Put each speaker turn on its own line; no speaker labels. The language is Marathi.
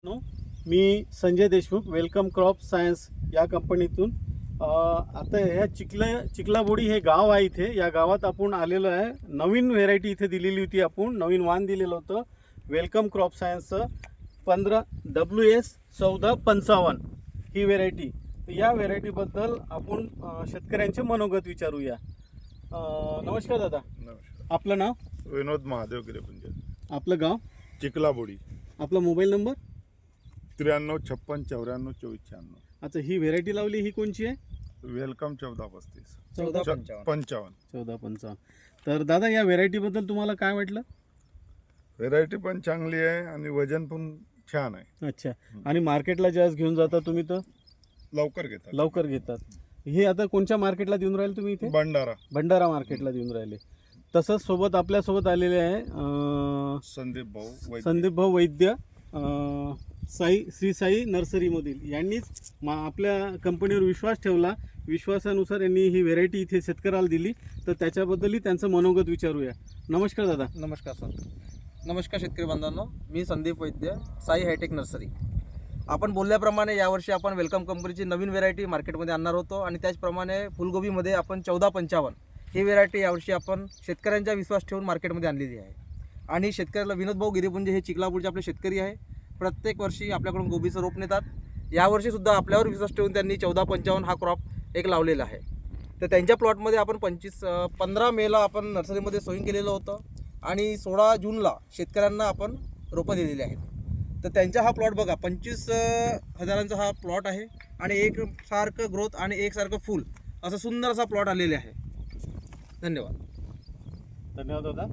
नो, मी Sanjay Deshmukh welcome crop science या कंपनीतून आता ह्या चिखलाबोडी हे गाव आहे. इथे या गावात आपण आलेलो आहे. नवीन व्हेरायटी इथे दिलेली होती, आपण नवीन वाण दिलेलं होतं वेलकम क्रॉप सायन्सचं 15 WS 1455 ही व्हेरायटी. या व्हेरायटीबद्दल आपण शेतकऱ्यांचे मनोगत विचारूया. नमस्कार दादा.
नमस्कार.
आपलं नाव?
विनोद महादेव गिरेपुंजे.
आपलं गाव?
चिखलाबोडी.
आपला मोबाईल नंबर?
93 56 94 24 96.
अच्छा, ही व्हेरायटी लावली ही कोणची आहे?
वेलकम 1435
1455.
55.
तर दादा, या व्हेरायटीबद्दल तुम्हाला काय वाटलं?
व्हेरायटी पण चांगली आहे आणि वजन पण छान आहे.
अच्छा, आणि मार्केटला ज्यावेळेस घेऊन जाता तुम्ही तर
लवकर
घेतात. हे आता कोणत्या मार्केटला देऊन राहिले तुम्ही? इथे भंडारा मार्केटला देऊन राहिले. तसंच सोबत आपल्यासोबत आलेले आहे संदीप भाऊ वैद्य, श्री साई नर्सरीमधील. यांनीच आपल्या कंपनीवर विश्वास ठेवला. विश्वासानुसार यांनी ही व्हेरायटी इथे शेतकऱ्याला दिली. तर त्याच्याबद्दलही त्यांचं मनोगत विचारूया. नमस्कार दादा.
नमस्कार सर. नमस्कार शेतकरी बांधवांनो, मी संदीप वैद्य, साई हायटेक नर्सरी. आपण बोलल्याप्रमाणे यावर्षी आपण वेलकम कंपनीची नवीन व्हेरायटी मार्केटमध्ये आणणार होतो आणि त्याचप्रमाणे फुलगोबीमध्ये आपण 1455 ही व्हेरायटी यावर्षी आपण शेतकऱ्यांचा विश्वास ठेवून मार्केटमध्ये आणलेली आहे. आणि शेतकऱ्याला विनोद भाऊ गिरीपुंजे हे चिखलापूरचे आपले शेतकरी आहे. प्रत्येक वर्षी आपल्याकडून गोबीचं रोप नेतात. यावर्षीसुद्धा आपल्यावर विश्वास ठेवून त्यांनी 1455 हा क्रॉप एक लावलेला आहे. तर त्यांच्या प्लॉटमध्ये आपण 15 मेला आपण नर्सरीमध्ये सोईंग केलेलं होतं आणि 16 जूनला शेतकऱ्यांना आपण रोपं दिलेली आहेत. तर त्यांचा हा प्लॉट बघा, 25,000चा हा प्लॉट आहे आणि एकसारखं ग्रोथ आणि एकसारखं फुल असं सुंदर असा प्लॉट आलेले आहे. धन्यवाद.
धन्यवाद दादा.